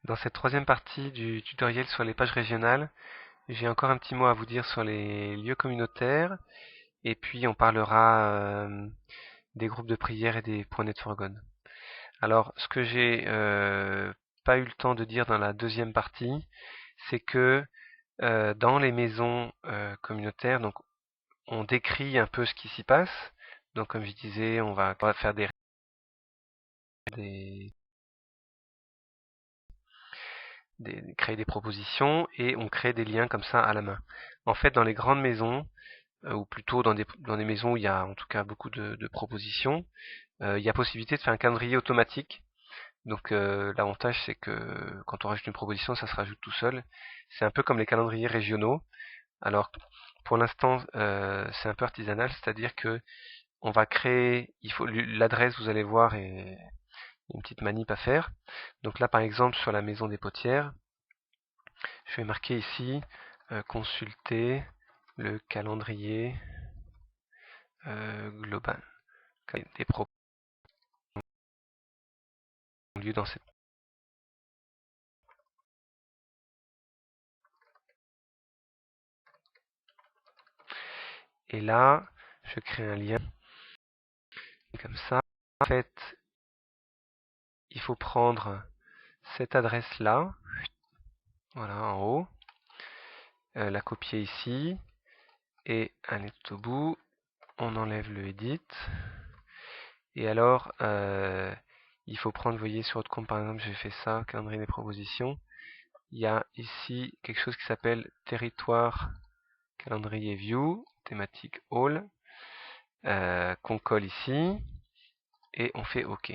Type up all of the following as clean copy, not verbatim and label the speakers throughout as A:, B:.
A: Dans cette troisième partie du tutoriel sur les pages régionales, j'ai encore un petit mot à vous dire sur les lieux communautaires, et puis on parlera des groupes de prière et des points netforgone. Alors, ce que j'ai pas eu le temps de dire dans la deuxième partie, c'est que dans les maisons communautaires, donc on décrit un peu ce qui s'y passe. Donc, comme je disais, on va faire des, créer des propositions et on crée des liens comme ça à la main. En fait, dans les grandes maisons, ou plutôt dans des maisons où il y a en tout cas beaucoup de propositions, il y a possibilité de faire un calendrier automatique. Donc l'avantage c'est que quand on rajoute une proposition, ça se rajoute tout seul. C'est un peu comme les calendriers régionaux. Alors pour l'instant c'est un peu artisanal, c'est-à-dire que on va créer, il faut l'adresse, vous allez voir, et une petite manip à faire. Donc là par exemple sur la maison des potières, je vais marquer ici consulter le calendrier global des propos lieu dans cette. Et là, je crée un lien comme ça. En fait, il faut prendre cette adresse-là, voilà, en haut, la copier ici, et aller tout au bout. On enlève le edit. Et alors, il faut prendre, vous voyez, sur votre compte, par exemple, j'ai fait ça, calendrier des propositions. Il y a ici quelque chose qui s'appelle territoire calendrier view, thématique all, qu'on colle ici, et on fait OK.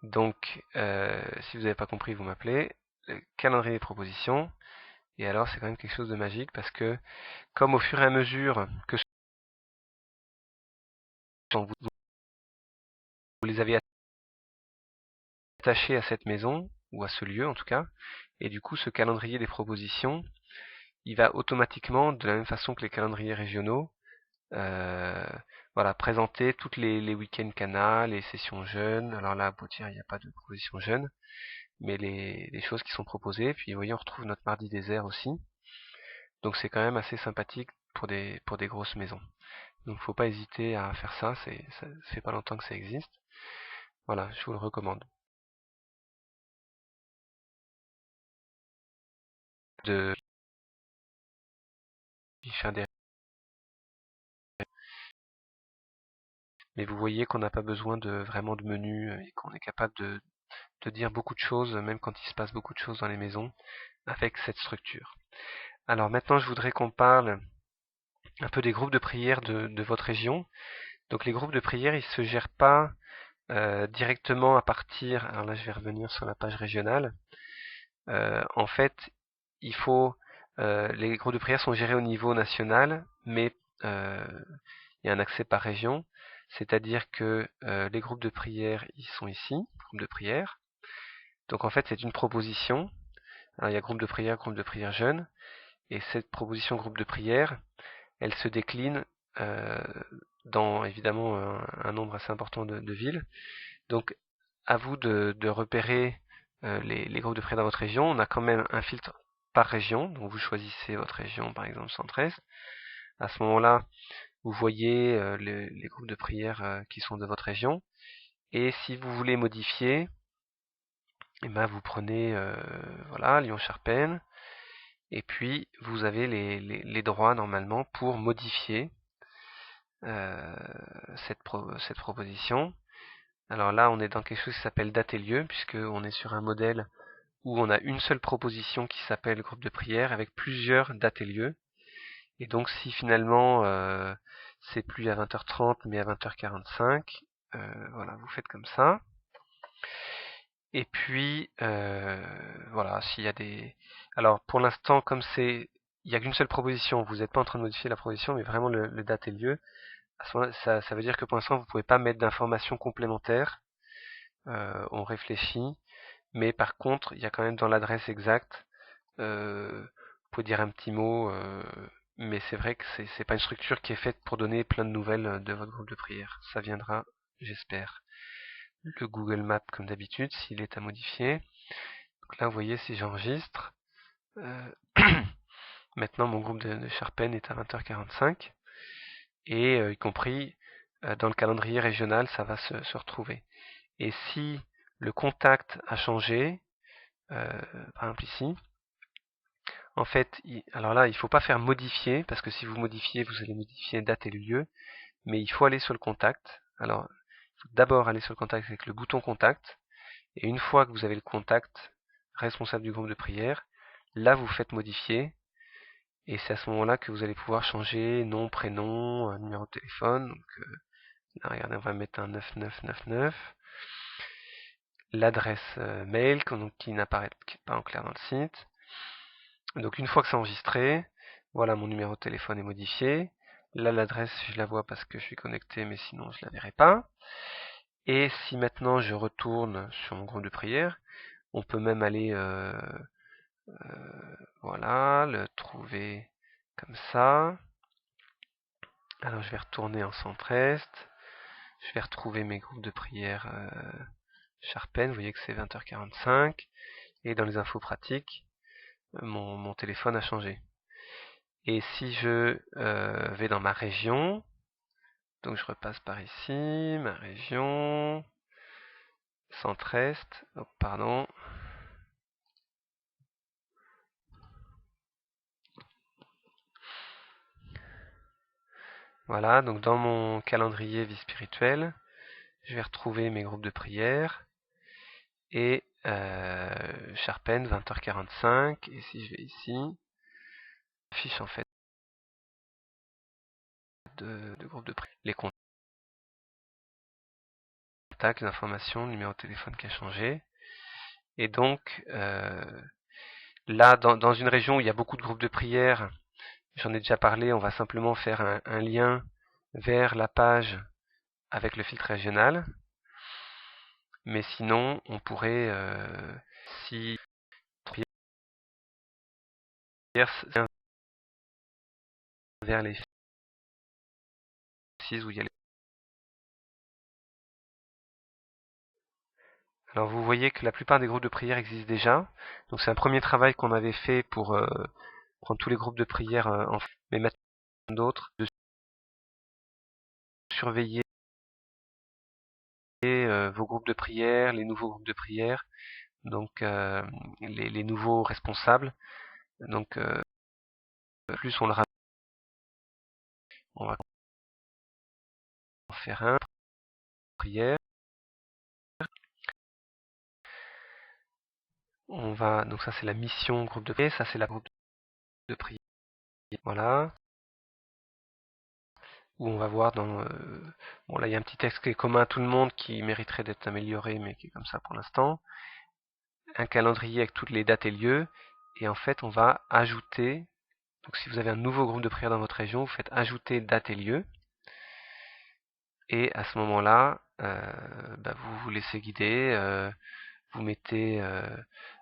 A: Donc, si vous n'avez pas compris, vous m'appelez. Calendrier des propositions. Et alors, c'est quand même quelque chose de magique parce que, comme au fur et à mesure que vous les avez attachés à cette maison, ou à ce lieu en tout cas, et du coup, ce calendrier des propositions, il va automatiquement, de la même façon que les calendriers régionaux, euh, voilà, présenter toutes les week-ends canal, les sessions jeunes. Alors là, à Potiers, il n'y a pas de propositions jeunes, mais les choses qui sont proposées. Puis, vous voyez, on retrouve notre mardi désert aussi. Donc c'est quand même assez sympathique pour des grosses maisons. Donc faut pas hésiter à faire ça, ça fait pas longtemps que ça existe. Voilà, je vous le recommande. De faire des. Mais vous voyez qu'on n'a pas besoin de vraiment de menu et qu'on est capable de dire beaucoup de choses, même quand il se passe beaucoup de choses dans les maisons, avec cette structure. Alors maintenant je voudrais qu'on parle un peu des groupes de prière de votre région. Donc les groupes de prière, ils se gèrent pas directement à partir. Alors là je vais revenir sur la page régionale. En fait, il faut les groupes de prière sont gérés au niveau national, mais euh, il y a un accès par région, c'est-à-dire que les groupes de prière, ils sont ici, groupes de prière. Donc en fait, c'est une proposition. Alors, il y a groupe de prière jeune, et cette proposition groupe de prière, elle se décline euh, dans évidemment un nombre assez important de villes. Donc, à vous de repérer les groupes de prière dans votre région. On a quand même un filtre par région, donc vous choisissez votre région, par exemple Centre-Est. À ce moment-là, vous voyez les groupes de prière qui sont de votre région. Et si vous voulez modifier, eh ben vous prenez voilà, Lyon-Charpennes, et puis vous avez les droits normalement pour modifier euh, cette proposition. Alors là, on est dans quelque chose qui s'appelle date et lieu, puisqu'on est sur un modèle où on a une seule proposition qui s'appelle groupe de prière avec plusieurs dates et lieux. Et donc si finalement c'est plus à 20h30 mais à 20h45, voilà, vous faites comme ça. Et puis voilà, s'il y a des. Alors pour l'instant, comme c'est. Il n'y a qu'une seule proposition, vous n'êtes pas en train de modifier la proposition, mais vraiment le date et lieu. À ce moment ça veut dire que pour l'instant, vous ne pouvez pas mettre d'informations complémentaires. On réfléchit. Mais par contre, il y a quand même dans l'adresse exacte, vous pouvez dire un petit mot, mais c'est vrai que c'est pas une structure qui est faite pour donner plein de nouvelles de votre groupe de prière. Ça viendra, j'espère. Le Google Maps comme d'habitude, s'il est à modifier. Donc Donc là, vous voyez, si j'enregistre, maintenant mon groupe de Sharpen est à 20h45, et y compris dans le calendrier régional, ça va se retrouver. Et si le contact a changé, par exemple ici, en fait, alors là, il ne faut pas faire modifier, parce que si vous modifiez, vous allez modifier date et lieu, mais il faut aller sur le contact. Alors, il faut d'abord aller sur le contact avec le bouton contact, et une fois que vous avez le contact responsable du groupe de prière, là vous faites modifier, et c'est à ce moment-là que vous allez pouvoir changer nom, prénom, numéro de téléphone. Donc là, regardez, on va mettre un 9999. L'adresse mail qui n'apparaît pas en clair dans le site. Donc une fois que c'est enregistré, voilà, mon numéro de téléphone est modifié. Là, l'adresse, je la vois parce que je suis connecté, mais sinon je la verrai pas. Et si maintenant je retourne sur mon groupe de prière, on peut même aller, voilà, le trouver comme ça. Alors je vais retourner en centre-est. Je vais retrouver mes groupes de prière Sharpen. Vous voyez que c'est 20h45. Et dans les infos pratiques, mon téléphone a changé. Et si je vais dans ma région, donc je repasse par ici, ma région, centre-est, oh, pardon. Voilà, donc dans mon calendrier vie spirituelle, je vais retrouver mes groupes de prière et Sharpen 20h45. Et si je vais ici, fiche en fait de groupe de prière, les contacts, les informations, le numéro de téléphone qui a changé. Et donc là, dans une région où il y a beaucoup de groupes de prière, j'en ai déjà parlé, on va simplement faire un lien vers la page avec le filtre régional. Mais sinon, on pourrait, si vers les 6 où il y a les... Alors vous voyez que la plupart des groupes de prière existent déjà. Donc c'est un premier travail qu'on avait fait pour prendre tous les groupes de prière en fait, mais maintenant d'autres, de surveiller vos groupes de prière, les nouveaux groupes de prière, donc les nouveaux responsables. Donc plus on le ramène, on va en faire un prière. On va, donc ça c'est la mission groupe de prière, ça c'est la groupe de prière. Voilà. Où on va voir dans... bon là il y a un petit texte qui est commun à tout le monde qui mériterait d'être amélioré mais qui est comme ça pour l'instant. Un calendrier avec toutes les dates et lieux. Et en fait on va ajouter, donc si vous avez un nouveau groupe de prière dans votre région, vous faites ajouter date et lieu. Et à ce moment-là, vous vous laissez guider, vous mettez...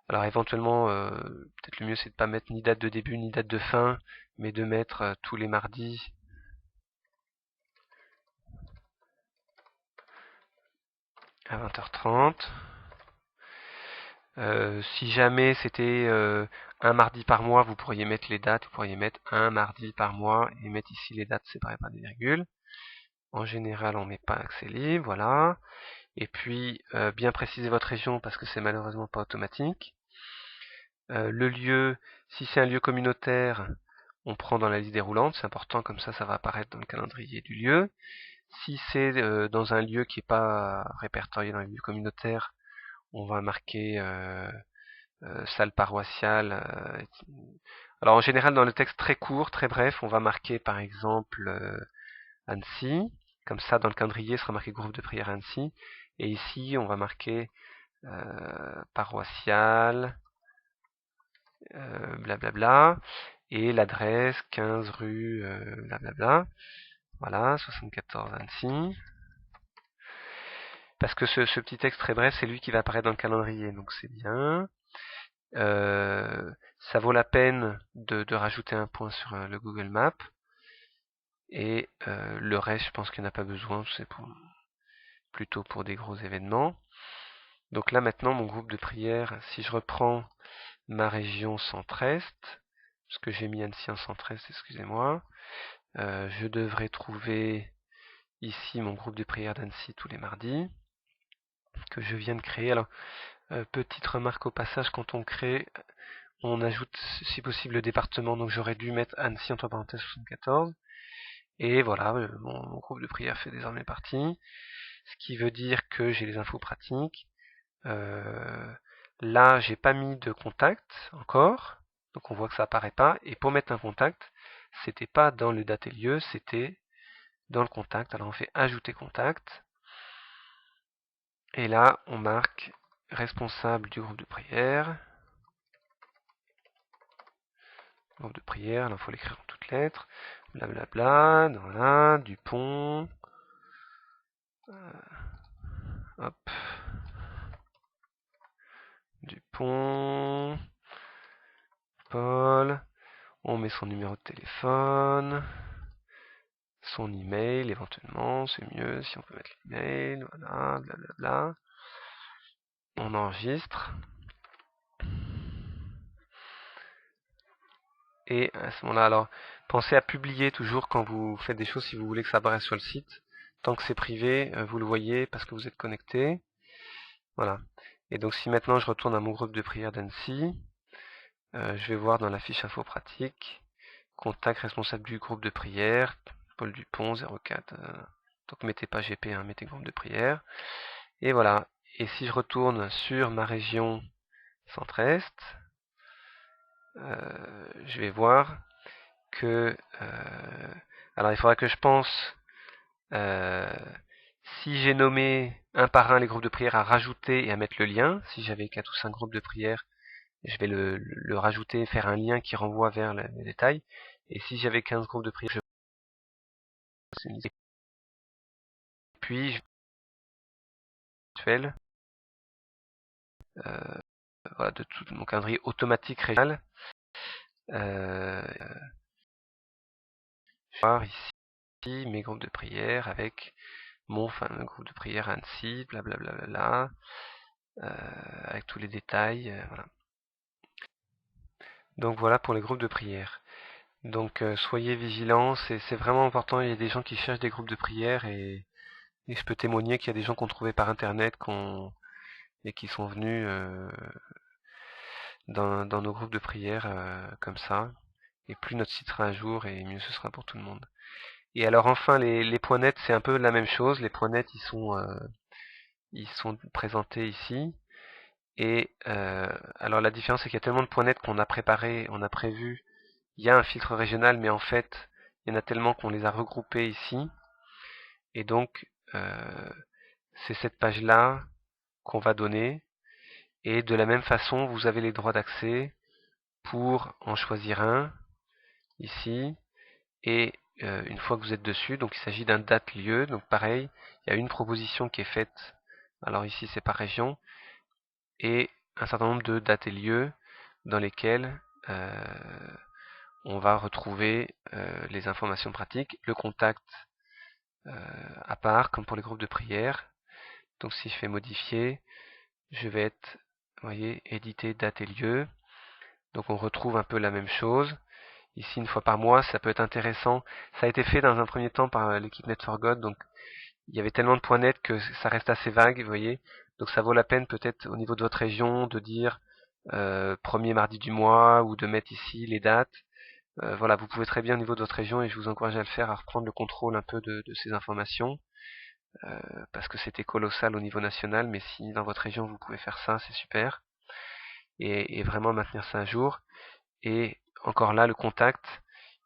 A: alors éventuellement, peut-être le mieux c'est de ne pas mettre ni date de début ni date de fin, mais de mettre tous les mardis à 20h30. Si jamais c'était un mardi par mois, vous pourriez mettre les dates, vous pourriez mettre un mardi par mois et mettre ici les dates séparées par des virgules. En général, on met pas accès libre, voilà. Et puis, bien préciser votre région parce que c'est malheureusement pas automatique. Le lieu, si c'est un lieu communautaire, on prend dans la liste déroulante, c'est important, comme ça va apparaître dans le calendrier du lieu. Si c'est dans un lieu qui n'est pas répertorié dans les lieux communautaires, on va marquer salle paroissiale. Alors en général dans le texte très court, très bref, on va marquer par exemple Annecy. Comme ça dans le calendrier sera marqué groupe de prière Annecy. Et ici on va marquer paroissiale, blablabla. Et l'adresse 15 rue blablabla. Voilà, 74 Annecy. Parce que ce petit texte très bref, c'est lui qui va apparaître dans le calendrier, donc c'est bien. Ça vaut la peine de rajouter un point sur le Google Maps. Et le reste, je pense qu'il n'y en a pas besoin, c'est plutôt pour des gros événements. Donc là maintenant mon groupe de prière, si je reprends ma région centre-est, parce que j'ai mis Annecy en centre-est, excusez-moi, je devrais trouver ici mon groupe de prière d'Annecy tous les mardis, que je viens de créer. Alors, petite remarque au passage, quand on crée, on ajoute si possible le département, donc j'aurais dû mettre Annecy entre parenthèses 74. Et voilà, mon groupe de prière fait désormais partie, ce qui veut dire que j'ai les infos pratiques. Là, j'ai pas mis de contact encore, donc on voit que ça apparaît pas. Et pour mettre un contact, c'était pas dans le date et lieu, c'était dans le contact. Alors on fait ajouter contact. Et là, on marque responsable du groupe de prière. Groupe de prière, là, il faut l'écrire en toutes lettres. Blablabla, voilà, Dupont. Hop. Dupont. Paul. On met son numéro de téléphone. Son email, éventuellement, c'est mieux si on peut mettre l'email. Voilà, blablabla. On enregistre. Et à ce moment-là, alors, pensez à publier toujours quand vous faites des choses si vous voulez que ça apparaisse sur le site. Tant que c'est privé, vous le voyez parce que vous êtes connecté. Voilà. Et donc si maintenant je retourne à mon groupe de prière d'Annecy, je vais voir dans la fiche info pratique, contact responsable du groupe de prière, Paul Dupont 04. Donc mettez pas GP, hein, mettez groupe de prière. Et voilà. Et si je retourne sur ma région centre-est, je vais voir que alors il faudra que je pense si j'ai nommé un par un les groupes de prière à rajouter et à mettre le lien. Si j'avais 4 ou 5 groupes de prière, je vais le rajouter, faire un lien qui renvoie vers les détails. Et si j'avais 15 groupes de prière, puis je vais voilà, de tout mon calendrier automatique régional. Je vais voir ici mes groupes de prière avec mon fameux groupe de prière Annecy, blablabla, avec tous les détails. Voilà. Donc voilà pour les groupes de prière. Donc soyez vigilants, c'est vraiment important. Il y a des gens qui cherchent des groupes de prière et je peux témoigner qu'il y a des gens qu'on trouvait par internet et qui sont venus dans nos groupes de prière comme ça. Et plus notre site sera à jour et mieux ce sera pour tout le monde. Et alors enfin les points nets, c'est un peu la même chose. Les points nets ils sont présentés ici. Et alors la différence c'est qu'il y a tellement de points nets qu'on a préparé, on a prévu. Il y a un filtre régional, mais en fait il y en a tellement qu'on les a regroupés ici. Et donc c'est cette page-là qu'on va donner. Et de la même façon, vous avez les droits d'accès pour en choisir un, ici. Et une fois que vous êtes dessus, donc il s'agit d'un date-lieu. Donc pareil, il y a une proposition qui est faite. Alors ici c'est par région. Et un certain nombre de dates et lieux dans lesquels on va retrouver les informations pratiques, le contact à part, comme pour les groupes de prière. Donc si je fais modifier, je vais être, vous voyez, éditer date et lieu. Donc on retrouve un peu la même chose. Ici, une fois par mois, ça peut être intéressant. Ça a été fait dans un premier temps par l'équipe Net4God, donc il y avait tellement de points nets que ça reste assez vague, vous voyez. Donc ça vaut la peine peut-être au niveau de votre région de dire premier mardi du mois ou de mettre ici les dates. Voilà, vous pouvez très bien au niveau de votre région et je vous encourage à le faire, à reprendre le contrôle un peu de ces informations. Parce que c'était colossal au niveau national, mais si dans votre région vous pouvez faire ça, c'est super. Et vraiment maintenir ça à jour. Et encore là, le contact,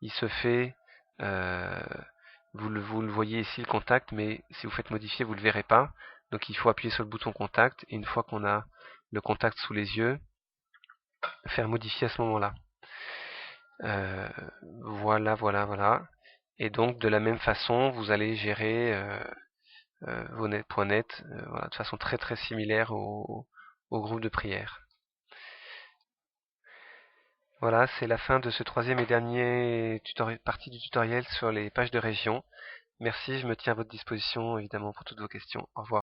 A: il se fait, vous le voyez ici le contact, mais si vous faites modifier, vous ne le verrez pas. Donc il faut appuyer sur le bouton contact, et une fois qu'on a le contact sous les yeux, faire modifier à ce moment-là. Voilà, voilà, voilà. Et donc de la même façon, vous allez gérer vos points nets voilà, de façon très très similaire au groupe de prière. Voilà, c'est la fin de ce troisième et dernier partie du tutoriel sur les pages de région. Merci, je me tiens à votre disposition évidemment pour toutes vos questions. Au revoir.